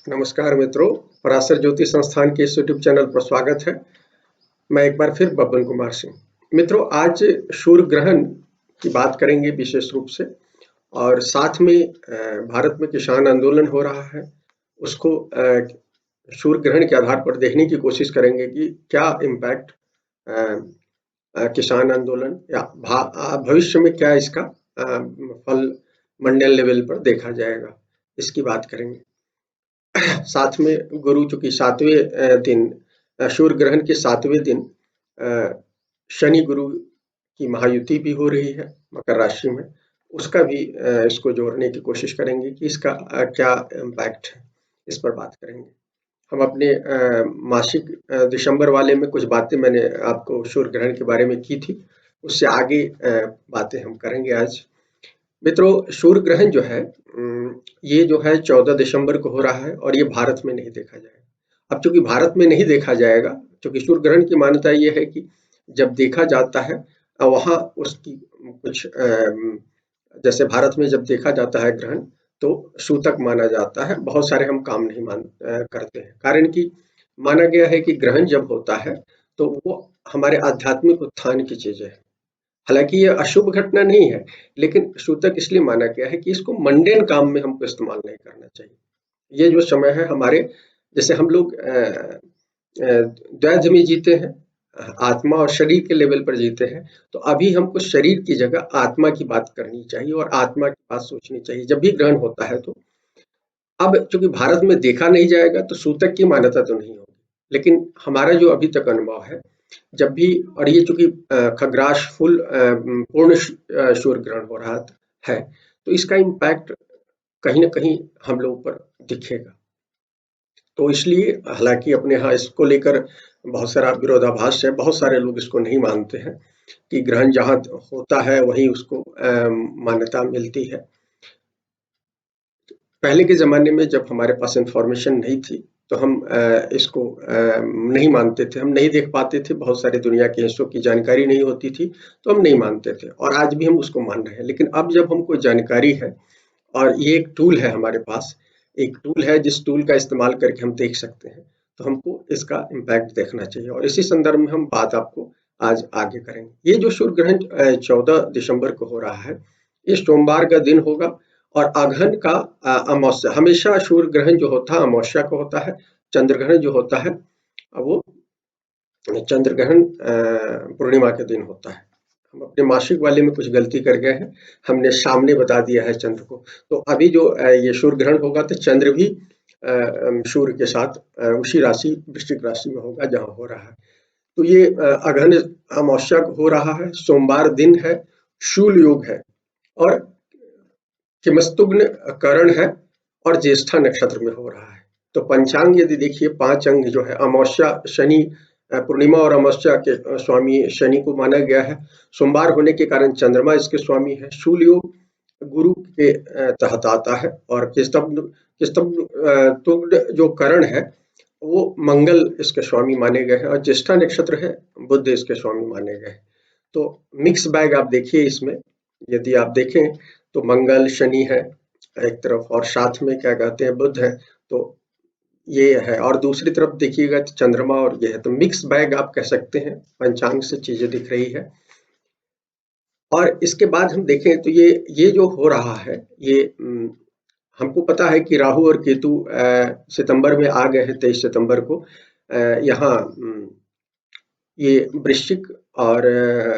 नमस्कार मित्रों, पराशर ज्योति संस्थान के इस यूट्यूब चैनल पर स्वागत है। मैं एक बार फिर बब्बन कुमार सिंह। मित्रों, आज सूर्य ग्रहण की बात करेंगे विशेष रूप से, और साथ में भारत में किसान आंदोलन हो रहा है, उसको सूर्य ग्रहण के आधार पर देखने की कोशिश करेंगे कि क्या इम्पैक्ट किसान आंदोलन या भविष्य में क्या इसका फल मंडल लेवल पर देखा जाएगा, इसकी बात करेंगे। साथ में गुरु चूंकि 7वें दिन सूर्य ग्रहण के 7वें दिन शनि गुरु की महायुति भी हो रही है मकर राशि में, उसका भी इसको जोड़ने की कोशिश करेंगे कि इसका क्या इम्पैक्ट है, इस पर बात करेंगे। हम अपने मासिक दिसंबर वाले में कुछ बातें मैंने आपको सूर्य ग्रहण के बारे में की थी, उससे आगे बातें हम करेंगे आज। मित्रों, सूर्य ग्रहण जो है ये जो है 14 दिसंबर को हो रहा है और ये भारत में नहीं देखा जाएगा। अब चूंकि भारत में नहीं देखा जाएगा, क्योंकि सूर्य ग्रहण की मान्यता ये है कि जब देखा जाता है वहाँ उसकी कुछ जैसे भारत में जब देखा जाता है ग्रहण तो सूतक माना जाता है। बहुत सारे हम काम नहीं करते हैं, कारण कि माना गया है कि ग्रहण जब होता है तो वो हमारे आध्यात्मिक उत्थान की चीजें है। हालांकि ये अशुभ घटना नहीं है, लेकिन सूतक इसलिए माना गया है कि इसको मंडेन काम में हमको इस्तेमाल नहीं करना चाहिए। ये जो समय है हमारे, जैसे हम लोग द्वैध में जीते हैं, आत्मा और शरीर के लेवल पर जीते हैं, तो अभी हमको शरीर की जगह आत्मा की बात करनी चाहिए और आत्मा की बात सोचनी चाहिए जब भी ग्रहण होता है। तो अब चूंकि भारत में देखा नहीं जाएगा तो सूतक की मान्यता तो नहीं होगी, लेकिन हमारा जो अभी तक अनुभव है, जब भी, और ये चूंकि खग्रास फुल पूर्ण सूर्य ग्रहण हो रहा है, तो इसका इम्पैक्ट कहीं ना कहीं हम लोगों पर दिखेगा। तो इसलिए हालांकि अपने यहाँ इसको लेकर बहुत सारा विरोधाभास है, बहुत सारे लोग इसको नहीं मानते हैं कि ग्रहण जहाँ होता है वहीं उसको मान्यता मिलती है। पहले के ज़माने में जब हमारे पास इन्फॉर्मेशन नहीं थी, तो हम इसको नहीं मानते थे, हम नहीं देख पाते थे, बहुत सारी दुनिया के हिस्सों की जानकारी नहीं होती थी, तो हम नहीं मानते थे और आज भी हम उसको मान रहे हैं। लेकिन अब जब हमको जानकारी है और ये एक टूल है हमारे पास, एक टूल है जिस टूल का इस्तेमाल करके हम देख सकते हैं, तो हमको इसका इम्पैक्ट देखना चाहिए और इसी संदर्भ में हम बात आपको आज आगे करेंगे। ये जो सूर्य ग्रहण 14 दिसंबर को हो रहा है, ये सोमवार का दिन होगा और अगहन का अमावस्या, हमेशा सूर्य ग्रहण जो होता है अमावस्या को होता है, चंद्र ग्रहण जो होता है वो चंद्र ग्रहण पूर्णिमा के दिन होता है। हम अपने मासिक वाले में कुछ गलती कर गए हैं, हमने सामने बता दिया है चंद्र को। तो अभी जो ये सूर्य ग्रहण होगा तो चंद्र भी सूर्य के साथ उसी राशि वृश्चिक राशि में होगा जहाँ हो रहा है। तो ये अगहन अमावस्या को हो रहा है, सोमवार दिन है, शूल योग है और किमस्तुग्न करण है और ज्येष्ठा नक्षत्र में हो रहा है। तो पंचांग यदि देखिए, 5 अंग जो है, अमावस्या शनि, पूर्णिमा और अमावस्या के स्वामी शनि को माना गया है। सोमवार होने के कारण चंद्रमा इसके स्वामी है। शूल योग गुरु के तहत आता है और किस्तुग्न जो करण है वो मंगल इसके स्वामी माने गए हैं और ज्येष्ठा नक्षत्र है, बुध इसके स्वामी माने गए हैं। तो मिक्स बैग आप देखिए इसमें, यदि आप देखें तो मंगल शनि है एक तरफ और साथ में क्या कहते हैं बुध है, तो ये है, और दूसरी तरफ देखिएगा तो चंद्रमा और ये है। तो मिक्स बैग आप कह सकते हैं, पंचांग से चीजें दिख रही है। और इसके बाद हम देखें तो ये जो हो रहा है, ये हमको पता है कि राहु और केतु सितंबर में आ गए हैं, 23 सितंबर को। यहाँ ये वृश्चिक और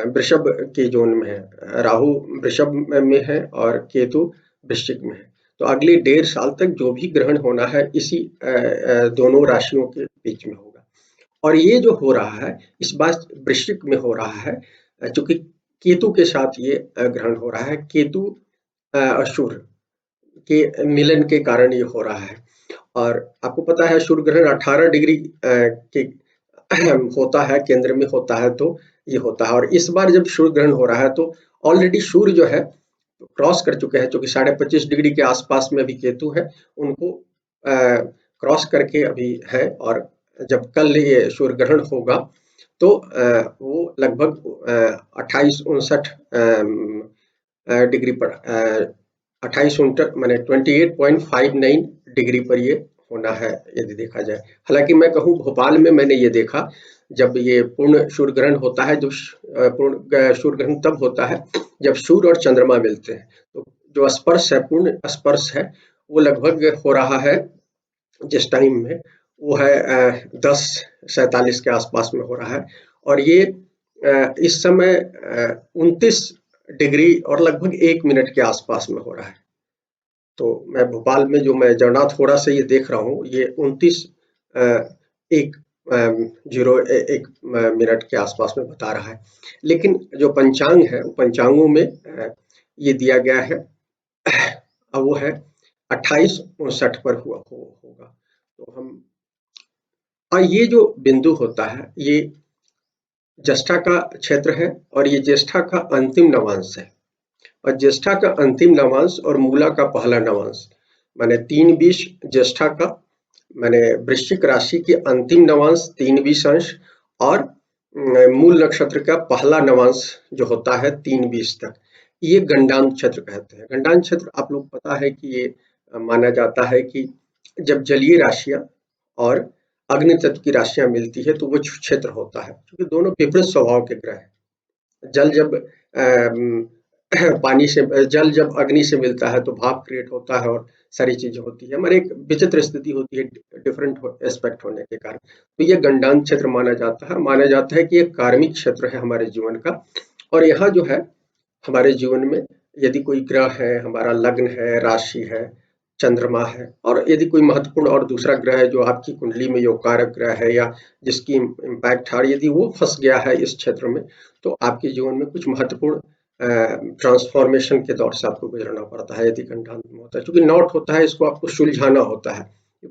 वृषभ के जोन में है। राहु वृषभ में है और केतु वृश्चिक में है। तो अगले 1.5 साल तक जो भी ग्रहण होना है इसी दोनों राशियों के बीच में होगा। और ये जो हो रहा है इस बार वृश्चिक में हो रहा है, चूंकि केतु के साथ ये ग्रहण हो रहा है। केतु और सूर्य के मिलन के कारण ये हो रहा है। और आपको पता है सूर्य ग्रहण 18 डिग्री के होता है, केंद्र में होता है, तो ये होता है। और इस बार जब सूर्य ग्रहण हो रहा है तो ऑलरेडी सूर्य जो है क्रॉस कर चुके हैं, क्योंकि 25.5 डिग्री के आसपास में अभी केतु है, उनको क्रॉस करके अभी है। और जब कल ये सूर्य ग्रहण होगा तो वो लगभग 28-29 डिग्री पर 28-29 माने 28.59 डिग्री पर ये होना है यदि देखा जाए। हालांकि मैं कहूँ भोपाल में मैंने ये देखा, जब ये पूर्ण सूर्य ग्रहण होता है, पूर्ण सूर्य ग्रहण तब होता है जब सूर्य और चंद्रमा मिलते हैं। तो जो स्पर्श है, पूर्ण स्पर्श है, वो लगभग हो रहा है जिस टाइम में, वो है 10:47 के आसपास में हो रहा है। और ये इस समय 29 डिग्री और लगभग 1 मिनट के आसपास में हो रहा है। तो मैं भोपाल में जो मैं जगन्नाथपुरा से ये देख रहा हूँ, ये 29 एक 01 मिनट के आसपास में बता रहा है। लेकिन जो पंचांग है, पंचांगों में ये दिया गया है, वो है 28:59 पर होगा। तो हम, और ये जो बिंदु होता है, ये ज्येष्ठा का क्षेत्र है और ये ज्येष्ठा का अंतिम नवांश है। और ज्येष्ठा का अंतिम नवांश और मूला का पहला नवांश, माने 3:20 ज्येष्ठा का, माने वृश्चिक राशि के अंतिम नवांश 3:20 अंश, और मूल नक्षत्र का पहला नवांश जो होता है 3:20 तक, ये गंडांत क्षेत्र कहते हैं। गंडांत क्षेत्र आप लोग पता है कि ये माना जाता है कि जब जलीय राशियां और अग्नि तत्व की राशियां मिलती है तो वो क्षेत्र होता है, क्योंकि दोनों विपरीत स्वभाव के ग्रह हैं। जल जब अम, पानी से, जल जब अग्नि से मिलता है तो भाप क्रिएट होता है और सारी चीजें होती है, हमारे एक विचित्र स्थिति होती है डिफरेंट एस्पेक्ट होने के कारण। तो ये गंडांत क्षेत्र माना जाता है कि ये कार्मिक क्षेत्र है हमारे जीवन का। और यहाँ जो है हमारे जीवन में यदि कोई ग्रह है, हमारा लग्न है, राशि है, चंद्रमा है, और यदि कोई महत्वपूर्ण और दूसरा ग्रह है जो आपकी कुंडली में जो कारक ग्रह है या जिसकी इम्पैक्ट है, यदि वो फंस गया है इस क्षेत्र में, तो आपके जीवन में कुछ महत्वपूर्ण ट्रांसफॉर्मेशन के दौर से आपको गुजरना पड़ता है यदि गंडांत में होता है। क्योंकि नॉट होता है, इसको आपको सुलझाना होता है,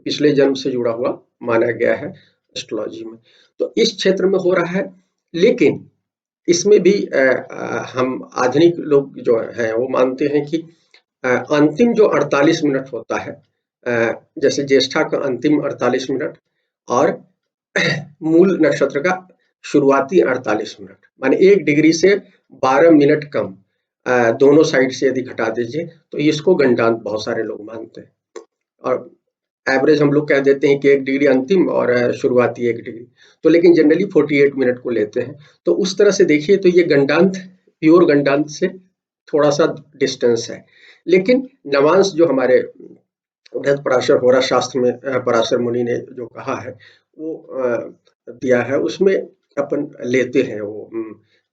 पिछले जन्म से जुड़ा हुआ माना गया है एस्ट्रोलॉजी में। तो इस क्षेत्र में हो रहा है, लेकिन इसमें भी हम आधुनिक लोग जो हैं वो मानते हैं कि अंतिम जो 48 मिनट होता है, जैसे ज्येष्ठा का अंतिम 48 मिनट और मूल नक्षत्र का शुरुआती 48 मिनट, माने 1 डिग्री से 12 मिनट कम, दोनों साइड से यदि घटा दीजिए तो इसको गंडांत बहुत सारे लोग मानते हैं। और एवरेज हम लोग कह देते हैं कि 1 डिग्री अंतिम और शुरुआती 1 डिग्री, तो लेकिन जनरली 48 मिनट को लेते हैं। तो उस तरह से देखिए तो ये गंडांत प्योर गंडांत से थोड़ा सा डिस्टेंस है। लेकिन नवांश जो हमारे बृहद पराशर होरा शास्त्र में पराशर मुनि ने जो कहा है वो दिया है, उसमें अपन लेते हैं वो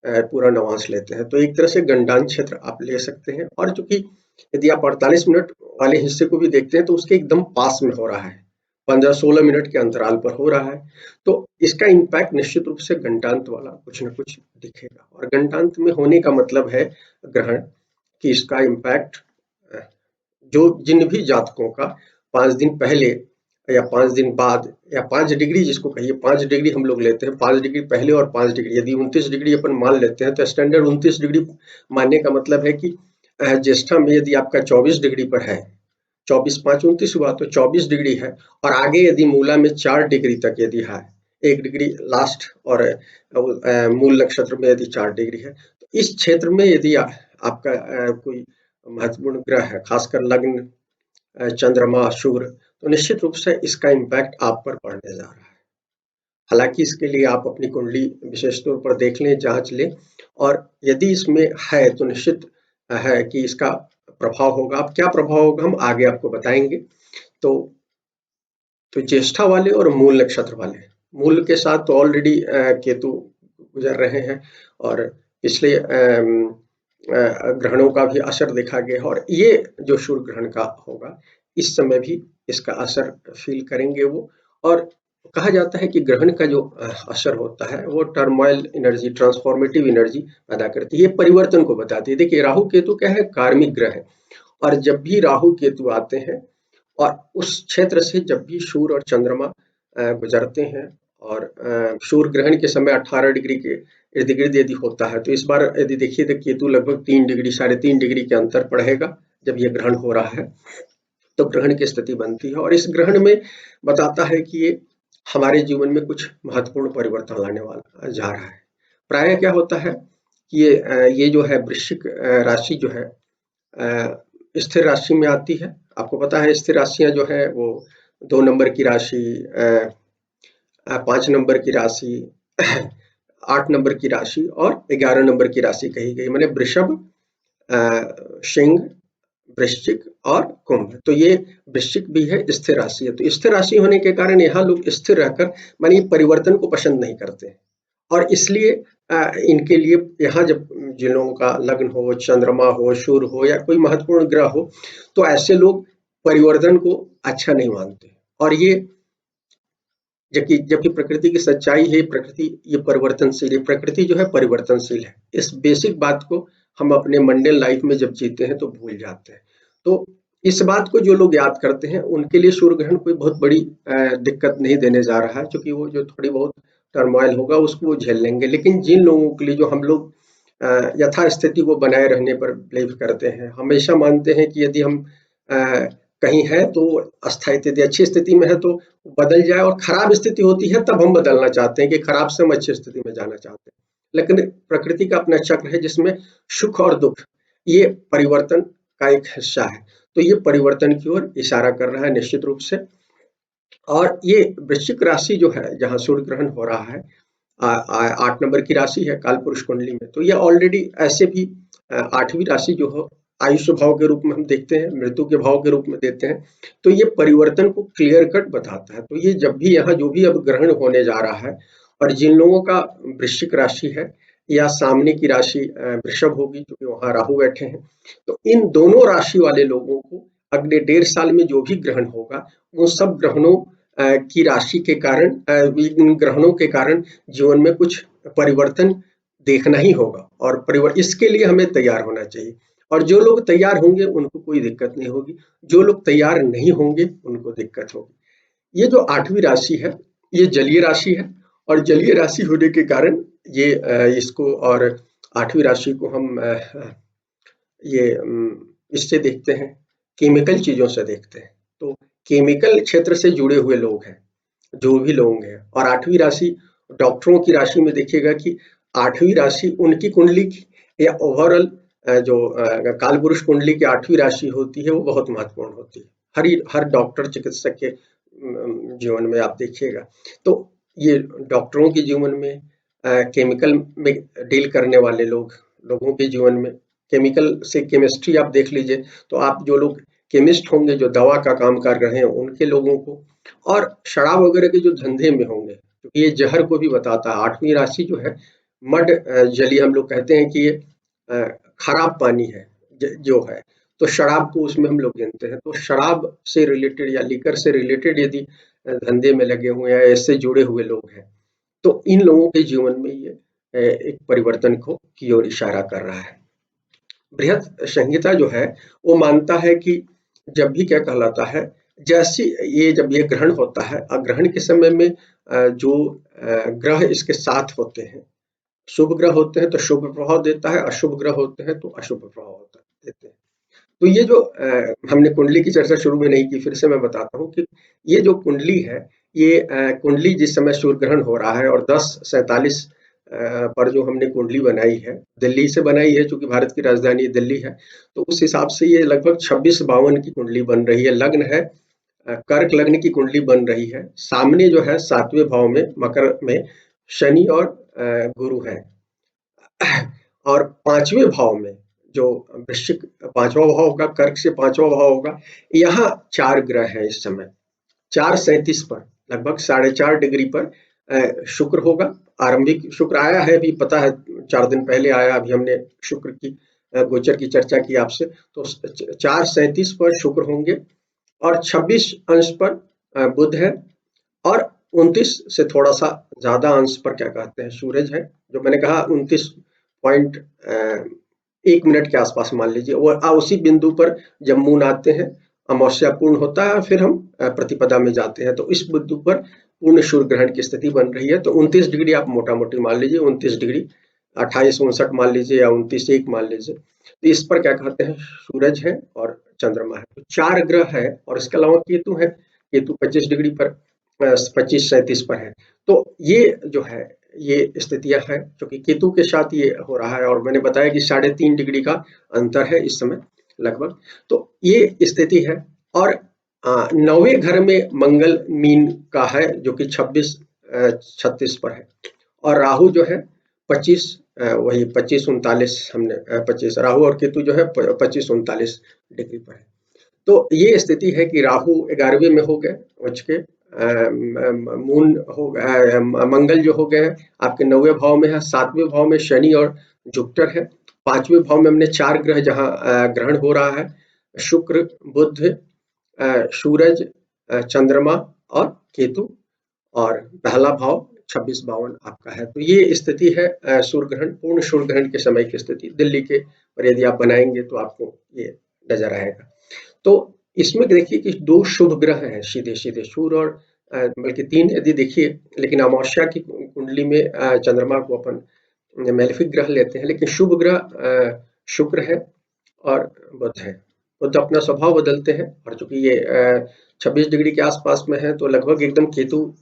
पूरा नवांश लेते हैं। तो एक तरह से गंडांत क्षेत्र आप ले सकते हैं। और चूंकि यदि आप 48 मिनट वाले हिस्से को भी देखते हैं तो उसके एकदम पास में हो रहा है, 15-16 मिनट के अंतराल पर हो रहा है, तो इसका इम्पैक्ट निश्चित रूप से गंडांत वाला कुछ न कुछ दिखेगा। और गंडांत में होने का मतलब है ग्रहण कि इसका इम्पैक्ट जो जिन भी जातकों का 5 दिन पहले या 5 दिन बाद या 5 डिग्री जिसको कहिए, 5 डिग्री हम लोग लेते हैं, 5 डिग्री पहले और 5 डिग्री, यदि 29 डिग्री अपन मान लेते हैं तो स्टैंडर्ड 29 डिग्री मानने का मतलब है कि ज्येष्ठा में यदि आपका 24 डिग्री पर है, 24 5 29 हुआ तो 24 डिग्री है, और आगे यदि मूला में 4 डिग्री तक यदि है, 1 डिग्री लास्ट, और मूल नक्षत्र में यदि 4 डिग्री है, तो इस क्षेत्र में यदि आपका कोई महत्वपूर्ण ग्रह है, खासकर लग्न, चंद्रमा, शुक्र, तो निश्चित रूप से इसका इम्पैक्ट आप पर पड़ने जा रहा है। हालांकि इसके लिए आप अपनी कुंडली विशेष तौर पर देख लें, जांच लें, और यदि इसमें है तो निश्चित है कि इसका प्रभाव होगा। अब क्या प्रभाव होगा हम आगे आपको बताएंगे। तो ज्येष्ठा वाले और मूल नक्षत्र वाले, मूल के साथ तो ऑलरेडी केतु गुजर रहे हैं और पिछले ग्रहणों का भी असर देखा गया है, और ये जो सूर्य ग्रहण का होगा इस समय भी इसका असर फील करेंगे वो। और कहा जाता है कि ग्रहण का जो असर होता है वो टर्मोइल एनर्जी, ट्रांसफॉर्मेटिव एनर्जी पैदा करती है, ये परिवर्तन को बताती है। देखिए राहु केतु क्या है, कार्मिक ग्रह है, और जब भी राहु केतु आते हैं और उस क्षेत्र से जब भी सूर्य और चंद्रमा गुजरते हैं, और सूर्य ग्रहण के समय 18 डिग्री के इर्द गिर्द यदि होता है, तो इस बार यदि देखिए तो केतु लगभग 3 डिग्री 3.5 डिग्री के अंतर पड़ेगा जब ये ग्रहण हो रहा है, तो ग्रहण की स्थिति बनती है। और इस ग्रहण में बताता है कि ये हमारे जीवन में कुछ महत्वपूर्ण परिवर्तन लाने वाला जा रहा है। प्रायः क्या होता है कि ये जो है वृश्चिक राशि जो है स्थिर राशि में आती है। आपको पता है स्थिर राशियां जो है वो 2 नंबर की राशि, 5 नंबर की राशि, 8 नंबर की राशि और 11 नंबर की राशि कही गई। माने वृषभ, सिंह, वृश्चिक और कुंभ। तो ये वृश्चिक भी है, स्थिर राशि है। तो स्थिर राशि होने के कारण यहाँ लोग स्थिर रहकर माने परिवर्तन को पसंद नहीं करते हैं। और इसलिए इनके लिए यहाँ जब जिन लोगों का लग्न हो, चंद्रमा हो, सूर्य हो या कोई महत्वपूर्ण ग्रह हो, तो ऐसे लोग परिवर्तन को अच्छा नहीं मानते। और ये जबकि जबकि प्रकृति की सच्चाई है, प्रकृति ये परिवर्तनशील है, प्रकृति जो है परिवर्तनशील है। इस बेसिक बात को हम अपने मंडेल लाइफ में जब जीते हैं तो भूल जाते हैं। तो इस बात को जो लोग याद करते हैं उनके लिए सूर्य ग्रहण कोई बहुत बड़ी दिक्कत नहीं देने जा रहा है, क्योंकि वो जो थोड़ी बहुत टर्मोइल होगा उसको वो झेल लेंगे। लेकिन जिन लोगों के लिए जो हम लोग यथास्थिति को बनाए रहने पर बिलीव करते हैं, हमेशा मानते हैं कि यदि हम कहीं है तो अस्थायी स्थिति, अच्छी स्थिति में है तो बदल जाए, और खराब स्थिति होती है तब हम बदलना चाहते हैं कि खराब से हम अच्छी स्थिति में जाना चाहते हैं। लेकिन प्रकृति का अपना चक्र है जिसमें सुख और दुख ये परिवर्तन का एक हिस्सा है। तो ये परिवर्तन की ओर इशारा कर रहा है निश्चित रूप से। और ये वृश्चिक राशि जो है जहाँ सूर्य ग्रहण हो रहा है, 8 नंबर की राशि है कालपुरुष कुंडली में, तो ये ऑलरेडी ऐसे भी 8वीं राशि जो हो आयुष्य भाव के रूप में हम देखते हैं, मृत्यु के भाव के रूप में देते हैं। तो ये परिवर्तन को क्लियर कट बताता है। तो ये जब भी यहाँ जो भी अब ग्रहण होने जा रहा है, और जिन लोगों का वृश्चिक राशि है या सामने की राशि वृषभ होगी क्योंकि वहां राहु बैठे हैं, तो इन दोनों राशि वाले लोगों को अगले 1.5 साल में जो भी ग्रहण होगा, उन सब ग्रहणों की राशि के कारण, इन ग्रहणों के कारण जीवन में कुछ परिवर्तन देखना ही होगा, और इसके लिए हमें तैयार होना चाहिए। और जो लोग तैयार होंगे उनको कोई दिक्कत नहीं होगी, जो लोग तैयार नहीं होंगे उनको दिक्कत होगी। ये जो 8वीं राशि है ये जलीय राशि है, और जलीय राशि होने के कारण ये इसको, और 8वीं राशि को हम ये इससे देखते हैं, केमिकल चीजों से देखते हैं। तो केमिकल क्षेत्र से जुड़े हुए लोग हैं जो भी लोग हैं। और 8वीं राशि डॉक्टरों की राशि में देखिएगा कि 8वीं राशि उनकी कुंडली की या ओवरऑल जो कालपुरुष कुंडली की 8वीं राशि होती है वो बहुत महत्वपूर्ण होती है। हर डॉक्टर चिकित्सक के जीवन में आप देखिएगा। तो ये डॉक्टरों के जीवन में, केमिकल में डील करने वाले लोगों के जीवन में, केमिकल से केमिस्ट्री आप देख लीजिए, तो आप जो लोग केमिस्ट होंगे जो दवा का काम कर रहे हैं उनके लोगों को, और शराब वगैरह के जो धंधे में होंगे, क्योंकि ये जहर को भी बताता है। 8वीं राशि जो है मड जली, हम लोग कहते हैं कि ये खराब पानी है जो है, तो शराब को उसमें हम लोग गिनते हैं। तो शराब से रिलेटेड या लीकर से रिलेटेड यदि धंधे में लगे हुए हैं, इससे जुड़े हुए लोग हैं, तो इन लोगों के जीवन में ये एक परिवर्तन को की ओर इशारा कर रहा है। बृहत संहिता जो है वो मानता है कि जब भी क्या कहलाता है, जैसे ये जब ये ग्रहण होता है, ग्रहण के समय में जो ग्रह इसके साथ होते हैं, शुभ ग्रह होते हैं तो शुभ प्रभाव देता है, अशुभ ग्रह होते हैं तो अशुभ प्रभाव होता देते हैं। तो ये जो हमने कुंडली की चर्चा शुरू में नहीं की, फिर से मैं बताता हूँ कि ये जो कुंडली है, ये कुंडली जिस समय सूर्य ग्रहण हो रहा है और 10:47 पर जो हमने कुंडली बनाई है, दिल्ली से बनाई है, चूंकि भारत की राजधानी दिल्ली है, तो उस हिसाब से ये लगभग 26:52 की कुंडली बन रही है। लग्न है कर्क लग्न की कुंडली बन रही है। सामने जो है 7वें भाव में मकर में शनि और गुरु है। और 5वें भाव में जो वृश्चिक 5वां भाव होगा, कर्क से 5वां भाव होगा, यहाँ 4 ग्रह हैं इस समय। 4:37 पर लगभग 4.5 डिग्री पर शुक्र होगा। आरंभिक शुक्र आया है, अभी पता है 4 दिन पहले आया, अभी हमने शुक्र की गोचर की चर्चा की आपसे। तो 4:37 पर शुक्र होंगे, और 26 अंश पर बुध है, और 29 से थोड़ा सा ज्यादा अंश पर क्या कहते हैं सूरज है, जो मैंने कहा 29.1 मिनट के आसपास मान लीजिए। और उसी बिंदु पर जब मून आते हैं, अमावस्या पूर्ण होता है, फिर हम प्रतिपदा में जाते हैं, तो इस बिंदु पर पूर्ण सूर्य ग्रहण की स्थिति बन रही है। तो 29 डिग्री आप मोटा मोटी मान लीजिए, 29 डिग्री 28:59 मान लीजिए, या 29:1 मान लीजिए। तो इस पर क्या कहते हैं सूरज है और चंद्रमा है। तो 4 ग्रह है, और इसके अलावा केतु है। केतु 25 डिग्री पर 25:37 पर है। तो ये जो है ये स्थितियां हैं, क्योंकि केतु के साथ ये हो रहा है, और मैंने बताया कि 3.5 डिग्री का अंतर है इस समय लगभग। तो ये स्थिति है। और 9वें घर में मंगल मीन का है जो कि 26-36 पर है, और राहु जो है 25 वही 25-39 हमने 25 राहु और केतु जो है 25-39 डिग्री पर है। तो ये स्थिति है कि राहु 11वें में हो गए उच्च के, मून हो मंगल जो हो गए हैं आपके 9वें भाव में है, 7वें भाव में शनि और जुपिटर है, 5वें भाव में हमने 4 ग्रह जहां ग्रहण हो रहा है, शुक्र, बुध, सूरज, चंद्रमा और केतु, और पहला भाव 26-52 आपका है। तो ये स्थिति है सूर्य ग्रहण, पूर्ण सूर्य ग्रहण के समय की स्थिति दिल्ली के पर यदि आप बनाएंगे तो आपको ये नजर आएगा। तो इसमें देखिए कि 2 शुभ ग्रह हैं सीधे-सीधे, सूर्य और बल्कि 3 यदि देखिए, लेकिन अमावस्या की कुंडली में चंद्रमा को अपन मेलेफिक ग्रह लेते हैं, लेकिन शुभ ग्रह शुक्र है और बुध है। बुध अपना स्वभाव बदलते हैं, और चूंकि ये 26 डिग्री के आसपास में है तो लगभग एकदम केतु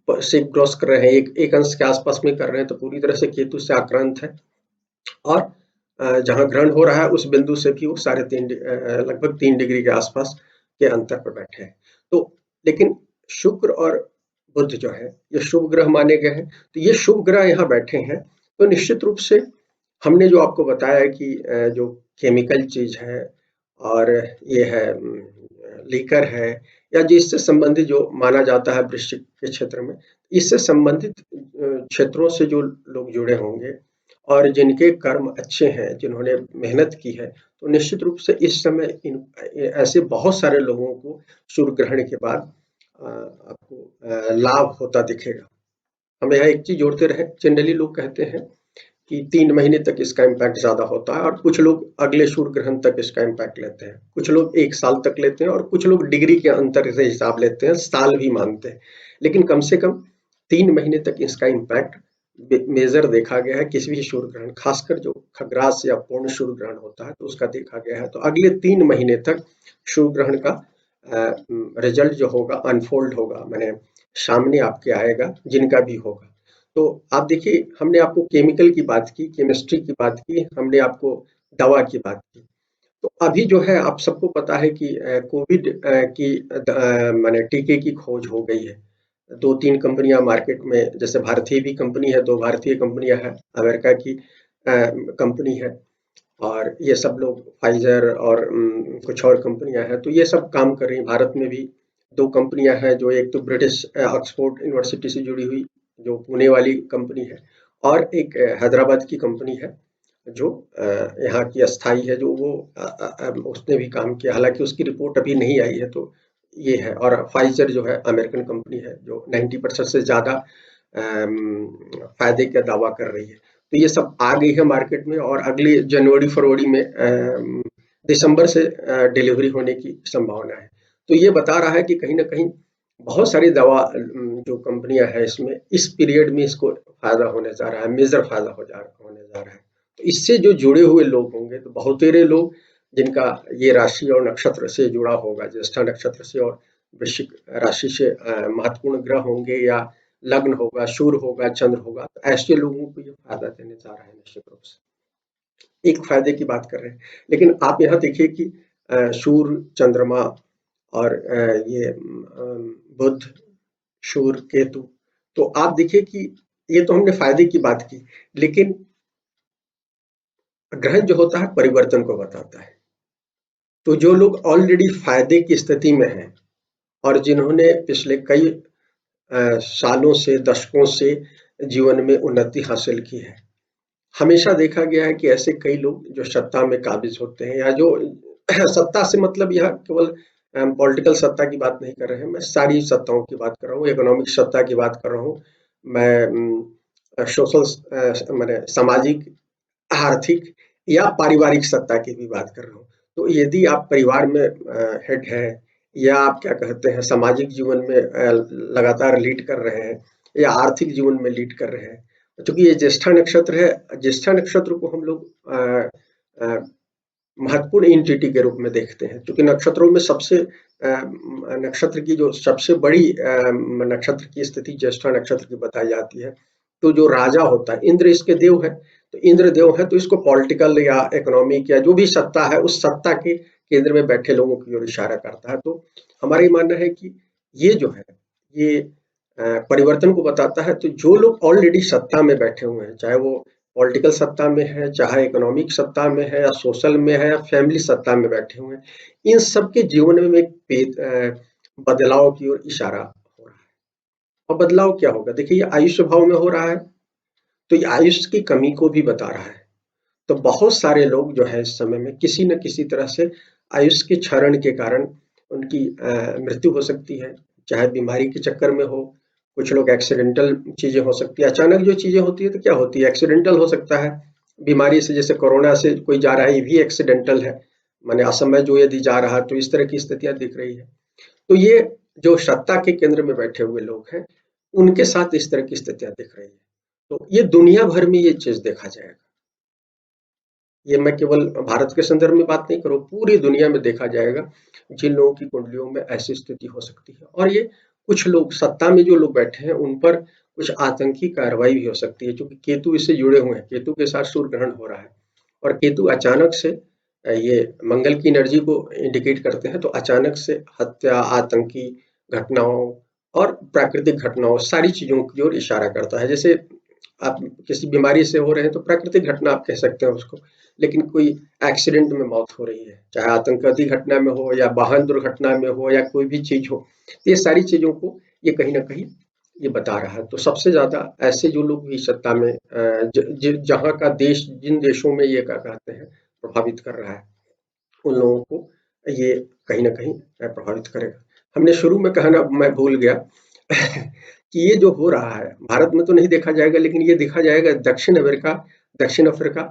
से क्रॉस कर रहे हैं, एक अंश के आसपास में कर रहे हैं, तो पूरी तरह से केतु से आक्रांत है। और जहां ग्रहण हो रहा है उस बिंदु से भी वो 3.5 लगभग 3 डिग्री के आसपास के अंतर पर बैठे हैं। तो लेकिन शुक्र और बुध जो है ये शुभ ग्रह माने गए हैं, तो ये शुभ ग्रह यहाँ बैठे हैं, तो निश्चित रूप से हमने जो आपको बताया है कि जो केमिकल चीज है और ये है लीकर है, या जिससे संबंधित जो माना जाता है वृश्चिक के क्षेत्र में, इससे संबंधित क्षेत्रों से जो लोग जुड़े होंगे और जिनके कर्म अच्छे हैं, जिन्होंने मेहनत की है, तो निश्चित रूप से इस समय ऐसे बहुत सारे लोगों को सूर्य ग्रहण के बाद आपको लाभ होता दिखेगा। हम यहाँ एक चीज जोड़ते रहे, जनरली लोग कहते हैं कि 3 महीने तक इसका इम्पैक्ट ज़्यादा होता है, और कुछ लोग अगले सूर्य ग्रहण तक इसका इम्पैक्ट लेते हैं, कुछ लोग 1 साल तक लेते हैं, और कुछ लोग डिग्री के अंतर से हिसाब लेते हैं, साल भी मानते हैं। लेकिन कम से कम 3 महीने तक इसका इम्पैक्ट मेजर देखा गया है किसी भी सूर्य ग्रहण, खासकर जो खग्रास या पूर्ण सूर्य ग्रहण होता है तो उसका देखा गया है। तो अगले 3 महीने तक सूर्य ग्रहण का रिजल्ट जो होगा अनफोल्ड होगा, मैंने सामने आपके आएगा, जिनका भी होगा। तो आप देखिए, हमने आपको केमिकल की बात की, केमिस्ट्री की बात की, हमने आपको दवा की बात की। तो अभी जो है आप सबको पता है कि कोविड की माने टीके की खोज हो गई है। 2-3 कंपनियां मार्केट में, जैसे भारतीय भी कंपनी है, 2 भारतीय कंपनियां हैं, अमेरिका की कंपनी है, और ये सब लोग फाइजर और कुछ और कंपनियां हैं, तो ये सब काम कर रही हैं। भारत में भी 2 कंपनियां हैं, जो एक तो ब्रिटिश ऑक्सफोर्ड यूनिवर्सिटी से जुड़ी हुई जो पुणे वाली कंपनी है, और एक हैदराबाद की कंपनी है जो यहाँ की अस्थाई है, जो वो उसने भी काम किया, हालांकि उसकी रिपोर्ट अभी नहीं आई है। तो ये है, और फाइजर जो है अमेरिकन कंपनी है जो 90% से ज्यादा फायदे का दावा कर रही है। तो ये सब आ गई है मार्केट में, और अगली जनवरी फरवरी में दिसंबर से डिलीवरी होने की संभावना है। तो ये बता रहा है कि कहीं ना कहीं बहुत सारी दवा जो कंपनियां हैं इसमें इस पीरियड में इसको फायदा होने जा रहा है, मेजर फायदा होने जा रहा है। तो इससे जो जुड़े हुए लोग होंगे, तो बहुतेरे लोग जिनका ये राशि और नक्षत्र से जुड़ा होगा, ज्येष्ठा नक्षत्र से और वृश्चिक राशि से महत्वपूर्ण ग्रह होंगे, या लग्न होगा, सूर्य होगा, चंद्र होगा, तो ऐसे लोगों को ये फायदा देने जा रहा है निश्चित रूप से। एक फायदे की बात कर रहे हैं, लेकिन आप यहाँ देखिए कि सूर्य, चंद्रमा और ये बुध, सूर्य, केतु, तो आप देखिए कि ये तो हमने फायदे की बात की, लेकिन ग्रहण जो होता है परिवर्तन को बताता है। तो जो लोग ऑलरेडी फायदे की स्थिति में हैं, और जिन्होंने पिछले कई सालों से, दशकों से जीवन में उन्नति हासिल की है, हमेशा देखा गया है कि ऐसे कई लोग जो सत्ता में काबिज होते हैं, या जो सत्ता से मतलब यह केवल पॉलिटिकल सत्ता की बात नहीं कर रहे हैं, मैं सारी सत्ताओं की बात कर रहा हूँ, इकोनॉमिक सत्ता की बात कर रहा हूँ, मैं सोशल मैंने सामाजिक, आर्थिक या पारिवारिक सत्ता की भी बात कर रहा हूँ। तो यदि आप परिवार में हेड है, या आप क्या कहते हैं सामाजिक जीवन में लगातार लीड कर रहे हैं, या आर्थिक जीवन में लीड कर रहे हैं, क्योंकि ये ज्येष्ठा नक्षत्र है, ज्येष्ठा नक्षत्र को हम लोग महत्वपूर्ण एंटिटी के रूप में देखते हैं, क्योंकि नक्षत्रों में सबसे नक्षत्र की जो सबसे बड़ी नक्षत्र की स्थिति ज्येष्ठा नक्षत्र की बताई जाती है। तो जो राजा होता है, इंद्र इसके देव है, तो इंद्र देव है, तो इसको पॉलिटिकल या इकोनॉमिक या जो भी सत्ता है, उस सत्ता के केंद्र में बैठे लोगों की ओर इशारा करता है। तो हमारा ये मानना है कि ये जो है, ये परिवर्तन को बताता है। तो जो लोग ऑलरेडी सत्ता में बैठे हुए हैं, चाहे वो पॉलिटिकल सत्ता में है, चाहे इकोनॉमिक सत्ता में है, या सोशल में है, या फैमिली सत्ता में बैठे हुए हैं, इन सबके जीवन में एक बदलाव की ओर इशारा हो रहा है। और बदलाव क्या होगा? देखिए, ये आयुष्य भाव में हो रहा है, तो ये आयुष्य की कमी को भी बता रहा है। तो बहुत सारे लोग जो है इस समय में किसी न किसी तरह से आयुष के क्षरण के कारण उनकी मृत्यु हो सकती है, चाहे बीमारी के चक्कर में हो, कुछ लोग एक्सीडेंटल चीजें हो सकती है। अचानक जो चीजें होती है तो क्या होती है, एक्सीडेंटल हो सकता है। बीमारी से, जैसे कोरोना से कोई जा रहा है, ये भी एक्सीडेंटल है, माने असमय जो यदि जा रहा है, तो इस तरह की स्थितियां दिख रही है। तो ये जो सत्ता के केंद्र में बैठे हुए लोग हैं, उनके साथ इस तरह की स्थितियां दिख रही है। तो ये दुनिया भर में ये चीज देखा जाएगा। ये मैं केवल भारत के संदर्भ में बात नहीं करूँ, पूरी दुनिया में देखा जाएगा, जिन लोगों की कुंडलियों में ऐसी स्थिति हो सकती है। और ये कुछ लोग सत्ता में जो लोग बैठे हैं, उन पर कुछ आतंकी कार्रवाई भी हो सकती है, क्योंकि केतु इससे जुड़े हुए हैं। केतु के साथ सूर्य ग्रहण हो रहा है, और केतु अचानक से ये मंगल की एनर्जी को इंडिकेट करते हैं, तो अचानक से हत्या, आतंकी घटनाओं और प्राकृतिक घटनाओं, सारी चीजों की ओर इशारा करता है। जैसे आप किसी बीमारी से हो रहे हैं, तो प्राकृतिक घटना आप कह सकते हैं उसको। लेकिन कोई एक्सीडेंट में मौत हो रही है, चाहे आतंकवादी घटना में हो, या वाहन दुर्घटना में हो, या कोई भी चीज हो, ये सारी चीजों को ये कहीं ना कहीं ये बता रहा है। तो सबसे ज्यादा ऐसे जो लोग भी सत्ता में जहाँ का देश, जिन देशों में ये क्या कहते हैं प्रभावित कर रहा है, उन लोगों को ये कहीं ना कहीं प्रभावित करेगा। हमने शुरू में कहना मैं भूल गया कि ये जो हो रहा है भारत में तो नहीं देखा जाएगा, लेकिन ये देखा जाएगा दक्षिण अफ्रीका,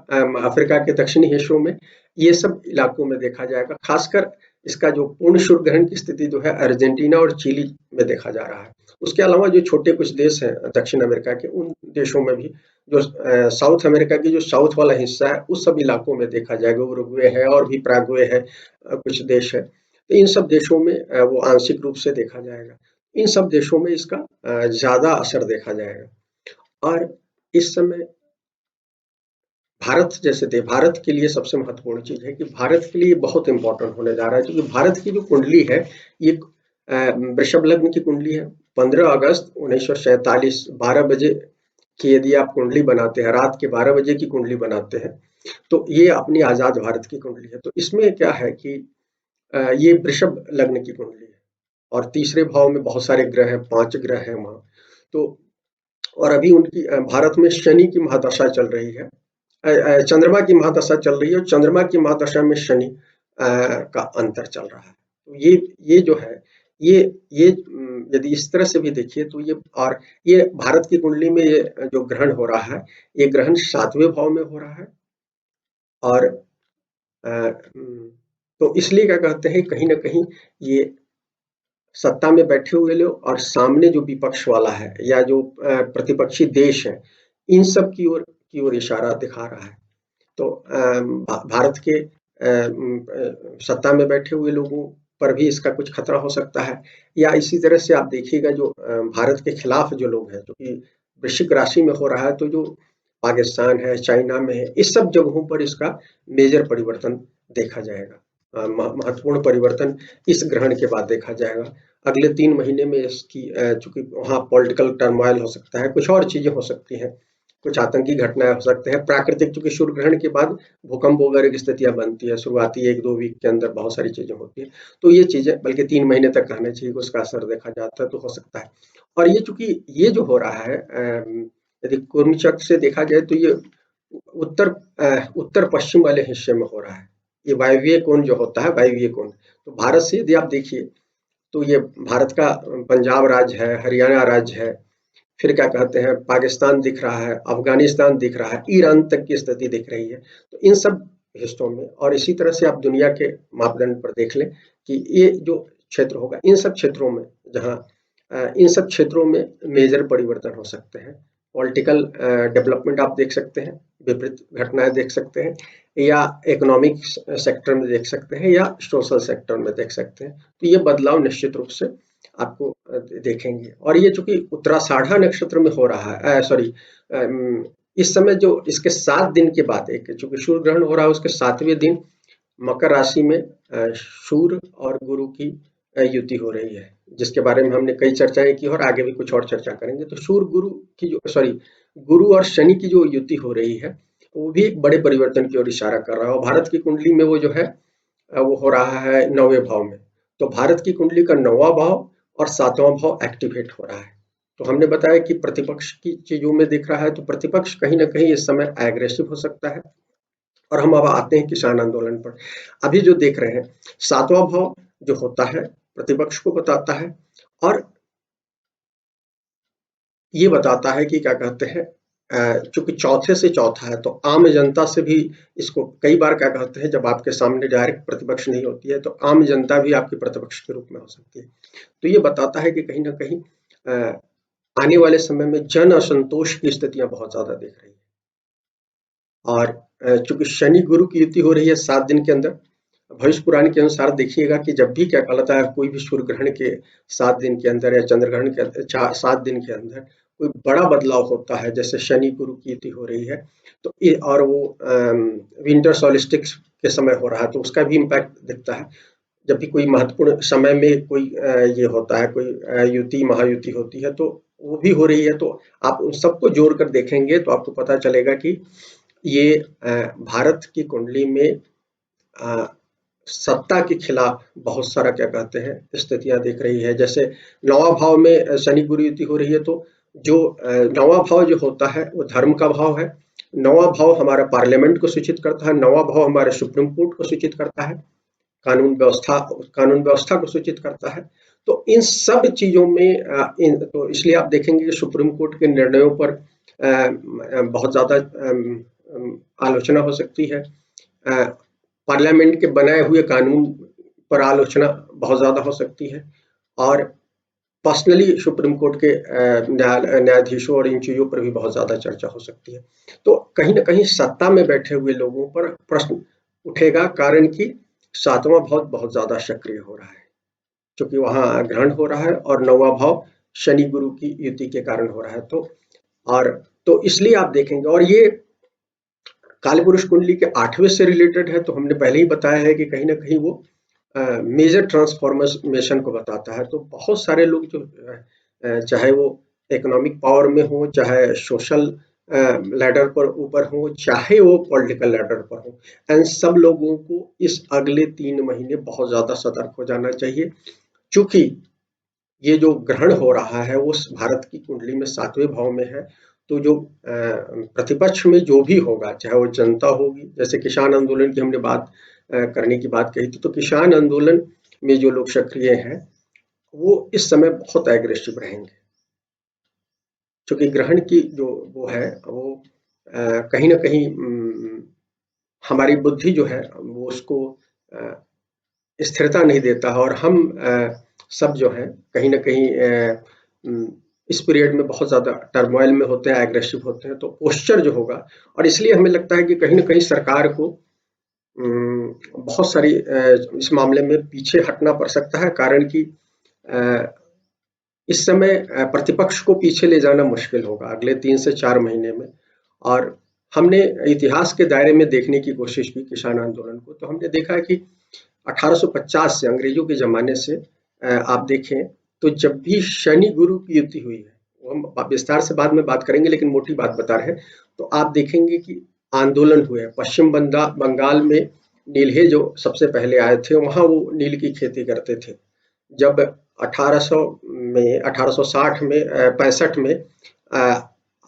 अफ्रीका के दक्षिणी हिस्सों में, ये सब इलाकों में देखा जाएगा। खासकर इसका जो पूर्ण सूर्य ग्रहण की स्थिति जो है, अर्जेंटीना और चिली में देखा जा रहा है। उसके अलावा जो छोटे कुछ देश हैं दक्षिण अमेरिका के, उन देशों में भी, जो साउथ अमेरिका की जो साउथ वाला हिस्सा है, उस सब इलाकों में देखा जाएगा। उरुग्वे है, और भी पैराग्वे है, कुछ देश है। तो इन सब देशों में वो आंशिक रूप से देखा जाएगा। इन सब देशों में इसका ज्यादा असर देखा जाएगा। और इस समय भारत के लिए सबसे महत्वपूर्ण चीज है कि भारत के लिए बहुत इंपॉर्टेंट होने जा रहा है, क्योंकि भारत की जो कुंडली है, ये वृषभ लग्न की कुंडली है। 15 अगस्त 1947 12 बजे की यदि आप कुंडली बनाते हैं, रात के 12 बजे की कुंडली बनाते हैं, तो ये अपनी आजाद भारत की कुंडली है। तो इसमें क्या है कि ये वृषभ लग्न की कुंडली है, और तीसरे भाव में बहुत सारे ग्रह हैं, 5 ग्रह हैं वहाँ। तो और अभी उनकी भारत में शनि की महादशा चल रही है, चंद्रमा की महादशा चल रही है, और चंद्रमा की महादशा में शनि का अंतर चल रहा है। तो ये जो है, ये यदि इस तरह से भी देखिए तो ये भारत की कुंडली में ये जो ग्रहण हो रहा है, ये ग्रहण 7वें भाव में हो रहा है। और तो इसलिए क्या कहते हैं, कहीं ना कहीं ये सत्ता में बैठे हुए लोग और सामने जो विपक्ष वाला है, या जो प्रतिपक्षी देश है, इन सब की ओर इशारा दिखा रहा है। तो भारत के सत्ता में बैठे हुए लोगों पर भी इसका कुछ खतरा हो सकता है। या इसी तरह से आप देखिएगा, जो भारत के खिलाफ जो लोग हैं, जो कि वृश्चिक राशि में हो रहा है, तो जो पाकिस्तान है, चाइना में है, इस सब जगहों पर इसका मेजर परिवर्तन देखा जाएगा। महत्वपूर्ण परिवर्तन इस ग्रहण के बाद देखा जाएगा। अगले 3 महीने में इसकी चूंकि वहाँ पॉलिटिकल टर्मोइल हो सकता है, कुछ और चीजें हो सकती हैं, कुछ आतंकी घटनाएं हो सकते हैं, प्राकृतिक, चूंकि सूर्य ग्रहण के बाद भूकंप वगैरह की स्थितियां बनती है, शुरुआती 1-2 वीक के अंदर बहुत सारी चीजें होती है। तो ये चीजें बल्कि 3 महीने तक कहना चाहिए कि उसका असर देखा जाता है, तो हो सकता है। और ये चूंकि ये जो हो रहा है, यदि कुर्मी चक्र से देखा जाए, तो ये उत्तर पश्चिम वाले हिस्से में हो रहा है। ये वायव्य कोण जो होता है, वायव्य कोण, तो भारत से यदि आप देखिए, तो ये भारत का पंजाब राज्य है, हरियाणा राज्य है, फिर क्या कहते हैं, पाकिस्तान दिख रहा है, अफगानिस्तान दिख रहा है, ईरान तक की स्थिति दिख रही है। तो इन सब हिस्सों में, और इसी तरह से आप दुनिया के मापदंड पर देख लें कि ये जो क्षेत्र होगा, इन सब क्षेत्रों में, जहाँ इन सब क्षेत्रों में मेजर परिवर्तन हो सकते हैं। पॉलिटिकल डेवलपमेंट आप देख सकते हैं, विपरीत घटनाएं देख सकते हैं, या इकोनॉमिक सेक्टर में देख सकते हैं, या सोशल सेक्टर में देख सकते हैं। तो ये बदलाव निश्चित रूप से आपको देखेंगे। और ये चूंकि उत्तराषाढ़ा नक्षत्र में हो रहा है, सॉरी, इस समय जो इसके 7 दिन के बाद, एक चूंकि सूर्य ग्रहण हो रहा है, उसके 7वें दिन मकर राशि में सूर्य और गुरु की युति हो रही है, जिसके बारे में हमने कई चर्चाएं की और आगे भी कुछ और चर्चा करेंगे। तो सूर्य गुरु की जो गुरु और शनि की जो युति हो रही है, वो भी एक बड़े परिवर्तन की ओर इशारा कर रहा है। और भारत की कुंडली में वो जो है वो हो रहा है 9वें भाव में। तो भारत की कुंडली का 9वां भाव और 7वां भाव एक्टिवेट हो रहा है। तो हमने बताया कि प्रतिपक्ष की चीजों में दिख रहा है, तो प्रतिपक्ष कहीं ना कहीं इस समय एग्रेसिव हो सकता है। और हम अब आते हैं किसान आंदोलन पर। अभी जो देख रहे हैं, 7वां भाव जो होता है प्रतिपक्ष को बताता है, और ये बताता है कि क्या कहते हैं, चूंकि चौथे से चौथा है तो आम जनता से भी इसको कई बार क्या कहते हैं, जब आपके सामने डायरेक्ट प्रतिपक्ष नहीं होती है तो आम जनता भी आपके प्रतिपक्ष के रूप में हो सकती है। तो ये बताता है कि कहीं ना कहीं आने वाले समय में जन असंतोष की स्थितियां बहुत ज्यादा दिख रही है। और चूंकि शनि गुरु की युति हो रही है 7 दिन के अंदर, भविष्य पुराण के अनुसार देखिएगा कि जब भी क्या कहलाता है कोई भी सूर्य ग्रहण के 7 दिन के अंदर या चंद्र ग्रहण के 7 दिन के अंदर कोई बड़ा बदलाव होता है, जैसे शनि गुरु की युति हो रही है, तो ये और वो विंटर सॉलिस्टिक्स के समय हो रहा है, तो उसका भी इम्पैक्ट दिखता है। जब भी कोई महत्वपूर्ण समय में कोई ये होता है, कोई युति महायुति होती है, तो वो भी हो रही है। तो आप उन सबको जोड़कर देखेंगे तो आपको पता चलेगा कि ये भारत की कुंडली में अ, सत्ता के खिलाफ बहुत सारा क्या कहते हैं स्थितियां दिख रही है। जैसे 9वां भाव में शनि गुरु युति हो रही है, तो जो 9वां भाव जो होता है वो धर्म का भाव है। 9वां भाव हमारा पार्लियामेंट को सूचित करता है, 9वां भाव हमारे सुप्रीम कोर्ट को सूचित करता है, कानून व्यवस्था को सूचित करता है। तो इन सब चीजों में तो इसलिए आप देखेंगे कि सुप्रीम कोर्ट के निर्णयों पर बहुत ज्यादा आलोचना हो सकती है। पार्लियामेंट के बनाए हुए कानून पर आलोचना बहुत ज्यादा हो सकती है, और पर्सनली सुप्रीम कोर्ट के न्यायाधीशों और इन चीजों पर भी बहुत ज्यादा चर्चा हो सकती है। तो कहीं ना कहीं सत्ता में बैठे हुए लोगों पर प्रश्न उठेगा, कारण कि 7वां भाव बहुत ज्यादा सक्रिय हो रहा है, क्योंकि वहां ग्रहण हो रहा है, और 9वां भाव शनि गुरु की युति के कारण हो रहा है। और तो इसलिए आप देखेंगे, और ये कालपुरुष कुंडली के 8वें से रिलेटेड है, तो हमने पहले ही बताया है कि कहीं ना कहीं वो मेजर ट्रांसफॉर्मेशन को बताता है। तो बहुत सारे लोग जो चाहे वो इकोनॉमिक पावर में हो, चाहे सोशल लैडर पर ऊपर हो, चाहे वो पॉलिटिकल लैडर पर हो, इन सब लोगों को इस अगले 3 महीने बहुत ज्यादा सतर्क हो जाना चाहिए। चूंकि ये जो ग्रहण हो रहा है वो भारत की कुंडली में 7वें भाव में है, तो जो प्रतिपक्ष में जो भी होगा, चाहे वो जनता होगी, जैसे किसान आंदोलन की हमने बात करने की बात कही थी, तो किसान आंदोलन में जो लोग सक्रिय हैं वो इस समय बहुत एग्रेसिव रहेंगे, क्योंकि ग्रहण की जो वो है वो कहीं ना कहीं हमारी बुद्धि जो है वो उसको स्थिरता नहीं देता है, और हम सब जो है कहीं ना कहीं इस पीरियड में बहुत ज्यादा टर्मोइल में होते हैं, एग्रेसिव होते हैं। तो पोस्चर जो होगा, और इसलिए हमें लगता है कि कहीं ना कहीं सरकार को बहुत सारी इस मामले में पीछे हटना पड़ सकता है, कारण कि इस समय प्रतिपक्ष को पीछे ले जाना मुश्किल होगा अगले 3 से 4 महीने में। और हमने इतिहास के दायरे में देखने की कोशिश की किसान आंदोलन को, तो हमने देखा है कि 1850 से, अंग्रेजों के जमाने से आप देखें तो जब भी शनि गुरु की युति हुई है, वो हम विस्तार से बाद में बात करेंगे, लेकिन मोटी बात बता रहे हैं, तो आप देखेंगे कि आंदोलन हुए। पश्चिम बंगाल में नील्हे जो सबसे पहले आए थे, वहां वो नील की खेती करते थे। जब 1860 में 65 में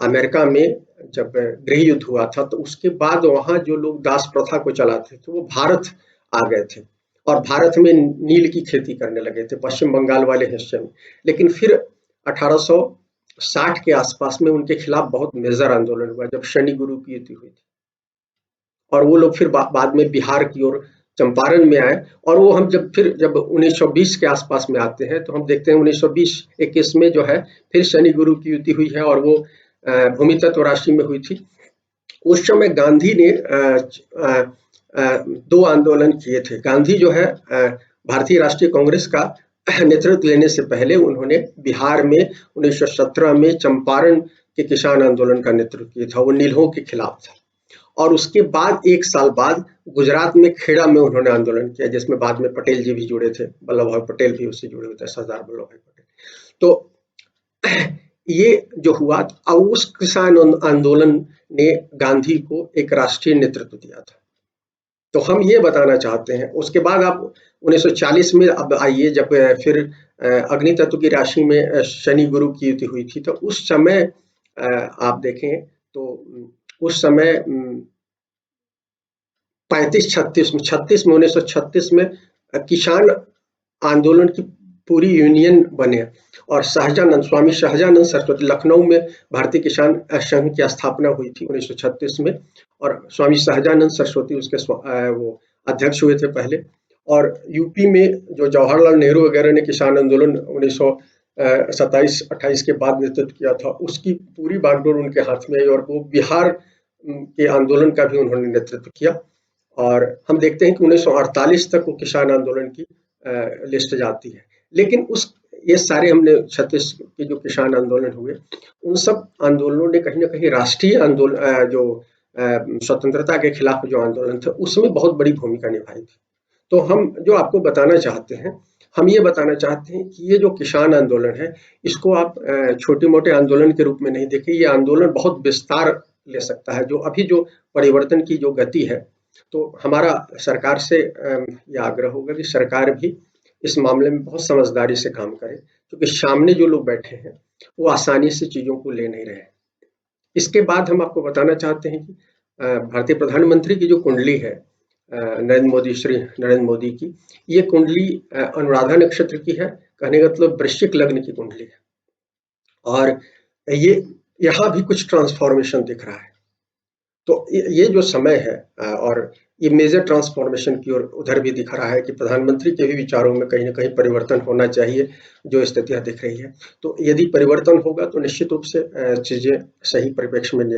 अमेरिका में जब गृह युद्ध हुआ था, तो उसके बाद वहां जो लोग दास प्रथा को चलाते थे वो भारत आ गए थे, और भारत में नील की खेती करने लगे थे पश्चिम बंगाल वाले हिस्से में। लेकिन फिर 1860 के आसपास में उनके खिलाफ बहुत मेजर आंदोलन हुआ, जब शनि गुरु की युति हुई थी, और वो लोग फिर बाद में बिहार की ओर चंपारण में आए। और वो हम जब 1920 के आसपास में आते हैं, तो हम देखते हैं 1920-21 में जो है फिर शनि गुरु की युति हुई है, और वो भूमि तत्व राशि में हुई थी। उस समय गांधी ने 2 आंदोलन किए थे। गांधी जो है भारतीय राष्ट्रीय कांग्रेस का नेतृत्व लेने से पहले उन्होंने बिहार में 1917 में चंपारण के किसान आंदोलन का नेतृत्व किया था, वो नील्हों के खिलाफ था। और उसके बाद 1 साल बाद गुजरात में खेड़ा में उन्होंने आंदोलन किया, जिसमें बाद में पटेल जी भी जुड़े थे, वल्लभ भाई पटेल भी उससे जुड़े हुए थे, सरदार वल्लभ भाई पटेल। तो ये जो हुआ, अब उस किसान आंदोलन ने गांधी को एक राष्ट्रीय नेतृत्व दिया था। तो हम ये बताना चाहते हैं, उसके बाद आप 1940 में अब आइए, जब फिर अग्नि तत्व की राशि में शनि गुरु की युति हुई थी, तो उस समय आप देखें तो उस समय 35-36 में 1936 में किसान आंदोलन की पूरी यूनियन बने और स्वामी शाहजानंद सरस्वती, लखनऊ में भारतीय किसान संघ की स्थापना हुई थी 1936 में, और स्वामी शाहजानंद सरस्वती उसके वो अध्यक्ष हुए थे पहले। और यूपी में जो जवाहरलाल नेहरू वगैरह ने किसान आंदोलन 1927-28 के बाद नेतृत्व किया था, उसकी पूरी बागडोर उनके हाथ में आई, और वो बिहार के आंदोलन का भी उन्होंने नेतृत्व किया। और हम देखते हैं कि 1948 तक वो किसान आंदोलन की लिस्ट जाती है। लेकिन उस ये सारे हमने 36 के जो किसान आंदोलन हुए, उन सब आंदोलनों ने कहीं न कहीं राष्ट्रीय आंदोलन जो स्वतंत्रता के खिलाफ जो आंदोलन था, उसमें बहुत बड़ी भूमिका निभाई थी। तो हम जो आपको बताना चाहते हैं, हम ये बताना चाहते हैं कि ये जो किसान आंदोलन है, इसको आप छोटे-मोटे आंदोलन के रूप में नहीं देखें, ये आंदोलन बहुत विस्तार ले सकता है। जो अभी जो परिवर्तन की जो गति है, तो हमारा सरकार से ये आग्रह होगा कि सरकार भी इस मामले में बहुत समझदारी से काम करे, क्योंकि सामने जो लोग बैठे हैं, वो आसानी से चीज़ों को ले नहीं रहे हैं। इसके बाद हम आपको बताना चाहते हैं कि भारतीय प्रधानमंत्री की जो कुंडली है, श्री नरेंद्र मोदी की, ये कुंडली अनुराधा नक्षत्र की है, कहने का मतलब वृश्चिक लग्न की कुंडली है। और ये यहाँ भी कुछ ट्रांसफॉर्मेशन दिख रहा है। तो ये जो समय है और ये मेजर ट्रांसफॉर्मेशन की ओर उधर भी दिख रहा है कि प्रधानमंत्री के भी विचारों में कहीं न कहीं परिवर्तन होना चाहिए, जो स्थितियाँ दिख रही है। तो यदि परिवर्तन होगा तो निश्चित रूप से चीज़ें सही परिप्रेक्ष्य में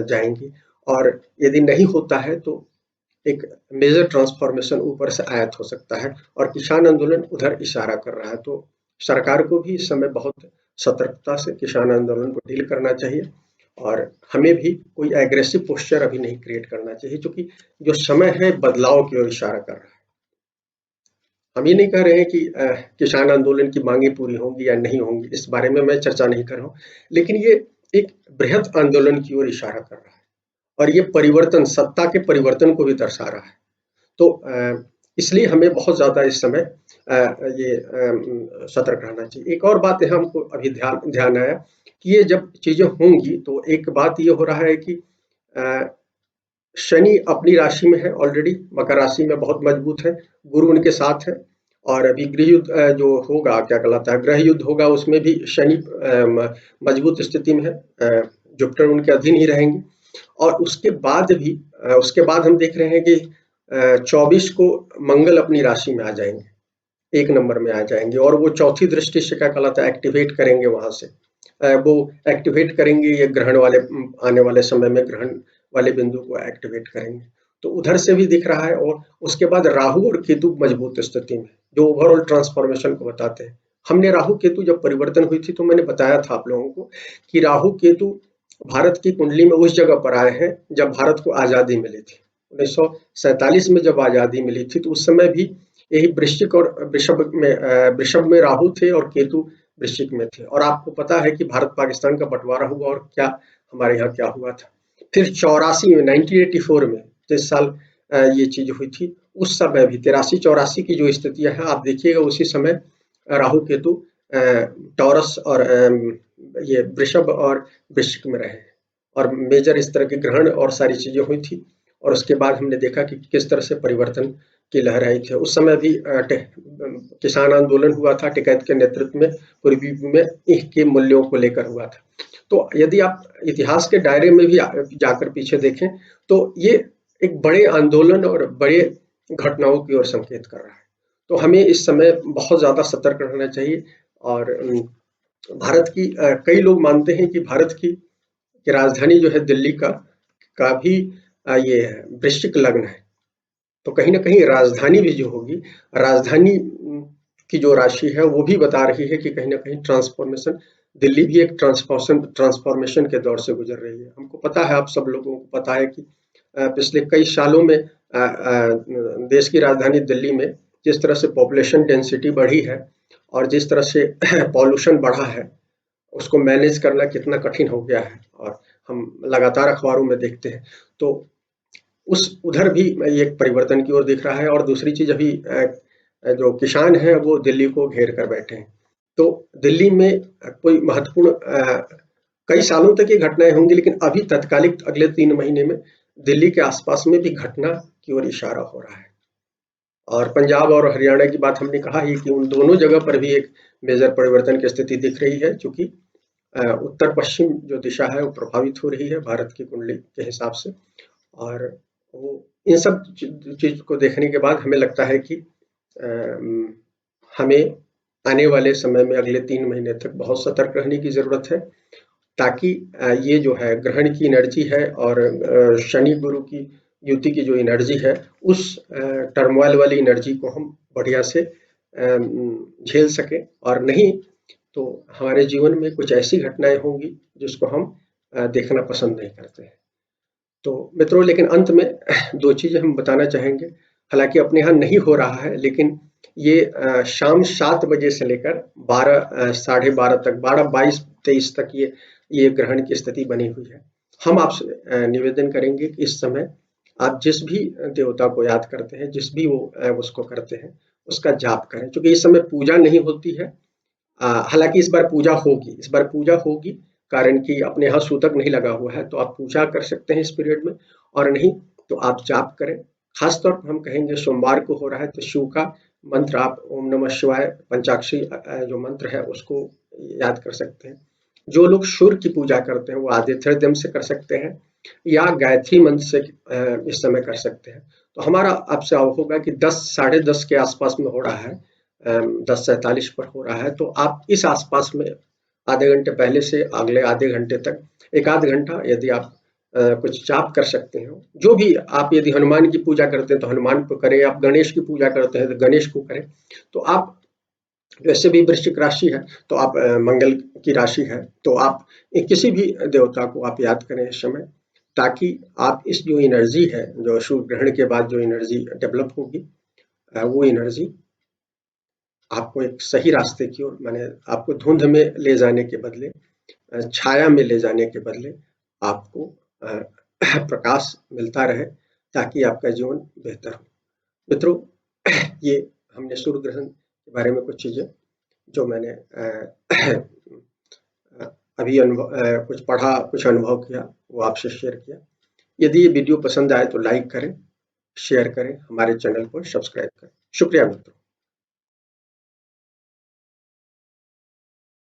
जाएँगी, और यदि नहीं होता है तो एक मेजर ट्रांसफॉर्मेशन ऊपर से आयत हो सकता है, और किसान आंदोलन उधर इशारा कर रहा है। तो सरकार को भी इस समय बहुत सतर्कता से किसान आंदोलन को डील करना चाहिए, और हमें भी कोई एग्रेसिव पोस्चर अभी नहीं क्रिएट करना चाहिए, क्योंकि जो समय है बदलाव की ओर इशारा कर रहा है। हम ये नहीं कह रहे हैं कि किसान आंदोलन की मांगे पूरी होंगी या नहीं होंगी, इस बारे में मैं चर्चा नहीं कर रहा हूँ, लेकिन ये एक बृहद आंदोलन की ओर इशारा कर रहा है, और ये परिवर्तन, सत्ता के परिवर्तन को भी दर्शा रहा है। तो इसलिए हमें बहुत ज़्यादा इस समय ये सतर्क रहना चाहिए। एक और बात यहाँ हमको अभी ध्यान आया कि ये जब चीज़ें होंगी, तो एक बात ये हो रहा है कि अ, शनि अपनी राशि में है ऑलरेडी, मकर राशि में बहुत मजबूत है, गुरु उनके साथ है, और अभी गृह युद्ध जो होगा, क्या कहलाता है, ग्रह युद्ध होगा, उसमें भी शनि मजबूत स्थिति में है, जुपिटर उनके अधीन ही रहेंगे। और उसके बाद भी उसके बाद हम देख रहे हैं कि 24 को मंगल अपनी राशि में आ जाएंगे, 1 नंबर में आ जाएंगे, और वो चौथी दृष्टि से क्या कहलाता है, एक्टिवेट करेंगे वहां से। वो एक्टिवेट करेंगे, ये ग्रहण वाले आने वाले समय में ग्रहण वाले बिंदु को एक्टिवेट करेंगे, तो उधर से भी दिख रहा है। और उसके बाद राहु और केतु मजबूत स्थिति में, जो ओवरऑल ट्रांसफॉर्मेशन को बताते हैं। हमने राहु केतु जब परिवर्तन हुई थी, तो मैंने बताया था आप लोगों को कि राहु केतु भारत की कुंडली में उस जगह पर आए हैं जब भारत को आजादी मिली थी। 1947 में जब आजादी मिली थी, तो उस समय भी यही वृश्चिक और वृषभ में राहु थे और केतु वृश्चिक में थे। और आपको पता है कि भारत पाकिस्तान का बंटवारा हुआ, और क्या हमारे यहाँ क्या हुआ था। फिर 84 में, 1984 में, जिस साल ये चीज हुई थी, उस समय भी 83-84 की जो स्थितियां हैं, आप देखिएगा उसी समय राहु केतु टॉरस और ये वृषभ और वृश्चिक में रहे, और मेजर इस तरह के ग्रहण और सारी चीजें हुई थी। और उसके बाद हमने देखा कि किस तरह से परिवर्तन की लहर आई थी। उस समय भी किसान आंदोलन हुआ था, टिकैत के नेतृत्व में, पूर्वी में ईख के मूल्यों को लेकर हुआ था। तो यदि आप इतिहास के दायरे में भी जाकर पीछे देखें, तो ये एक बड़े आंदोलन और बड़े घटनाओं की ओर संकेत कर रहा है। तो हमें इस समय बहुत ज्यादा सतर्क रहना चाहिए। और भारत की कई लोग मानते हैं कि भारत की राजधानी जो है दिल्ली का भी ये वृश्चिक लग्न है। तो कहीं ना कहीं राजधानी भी जो होगी, राजधानी की जो राशि है, वो भी बता रही है कि कहीं ना कहीं ट्रांसफॉर्मेशन, दिल्ली भी एक ट्रांसफॉर्मेशन के दौर से गुजर रही है। हमको पता है, आप सब लोगों को पता है कि पिछले कई सालों में देश की राजधानी दिल्ली में जिस तरह से पॉपुलेशन डेंसिटी बढ़ी है और जिस तरह से पॉल्यूशन बढ़ा है, उसको मैनेज करना कितना कठिन हो गया है और हम लगातार अखबारों में देखते हैं। तो उस उधर भी ये एक परिवर्तन की ओर दिख रहा है और दूसरी चीज़ अभी जो किसान हैं वो दिल्ली को घेर कर बैठे हैं। तो दिल्ली में कोई महत्वपूर्ण कई सालों तक ये घटनाएँ होंगी, लेकिन अभी तत्कालिक अगले 3 महीने में दिल्ली के आस-पास में भी घटना की ओर इशारा हो रहा है। और पंजाब और हरियाणा की बात हमने कहा ही कि उन दोनों जगह पर भी एक मेजर परिवर्तन की स्थिति दिख रही है, चूँकि उत्तर-पश्चिम जो दिशा है वो प्रभावित हो रही है भारत की कुंडली के हिसाब से। और वो इन सब चीज़ को देखने के बाद हमें लगता है कि हमें आने वाले समय में अगले 3 महीने तक बहुत सतर्क रहने की ज़रूरत है, ताकि ये जो है ग्रहण की एनर्जी है और शनि गुरु की युति की जो एनर्जी है, उस टर्मोइल वाली एनर्जी को हम बढ़िया से झेल सकें, और नहीं तो हमारे जीवन में कुछ ऐसी घटनाएँ होंगी जिसको हम देखना पसंद नहीं करते हैं। तो मित्रों, लेकिन अंत में 2 चीज़ें हम बताना चाहेंगे। हालाँकि अपने यहाँ नहीं हो रहा है, लेकिन ये शाम 7 बजे से लेकर 12 साढ़े 12 तक 12, 22, 23 तक ये ग्रहण की स्थिति बनी हुई है। हम आपसे निवेदन करेंगे कि इस समय आप जिस भी देवता को याद करते हैं, जिस भी वो उसको करते हैं, उसका जाप करें। चूँकि इस समय पूजा नहीं होती है। हालाँकि इस बार पूजा होगी, कारण कि अपने यहाँ सूतक नहीं लगा हुआ है, तो आप पूजा कर सकते हैं इस पीरियड में, और नहीं तो आप जाप करें। खास तौर पर हम कहेंगे सोमवार को हो रहा है तो शिव का मंत्र आप ओम नमः शिवाय पंचाक्षरी जो मंत्र है उसको याद कर सकते हैं। जो लोग सूर्य की पूजा करते हैं वो आदित्य हृदय से कर सकते हैं या गायत्री मंत्र से इस समय कर सकते हैं। तो हमारा आपसे होगा कि 10 साढ़े 10 के आसपास में हो रहा है, 10:47 पर हो रहा है, तो आप इस आसपास में आधे घंटे पहले से अगले आधे घंटे तक एक आध घंटा यदि आप कुछ जाप कर सकते हो, जो भी आप यदि हनुमान की पूजा करते हैं तो हनुमान को करें, आप गणेश की पूजा करते हैं तो गणेश को करें। तो आप वैसे भी वृश्चिक राशि है तो आप मंगल की राशि है, तो आप किसी भी देवता को आप याद करें इस समय, ताकि आप इस जो एनर्जी है, जो सूर्य ग्रहण के बाद जो एनर्जी डेवलप होगी, वो एनर्जी आपको एक सही रास्ते की ओर, माने आपको धुंध में ले जाने के बदले, छाया में ले जाने के बदले आपको प्रकाश मिलता रहे, ताकि आपका जीवन बेहतर हो। मित्रों, ये हमने सूर्य ग्रहण के बारे में कुछ चीज़ें जो मैंने अभी कुछ पढ़ा, कुछ अनुभव किया, वो आपसे शेयर किया। यदि ये वीडियो पसंद आए तो लाइक करें, शेयर करें, हमारे चैनल को सब्सक्राइब करें। शुक्रिया मित्रों।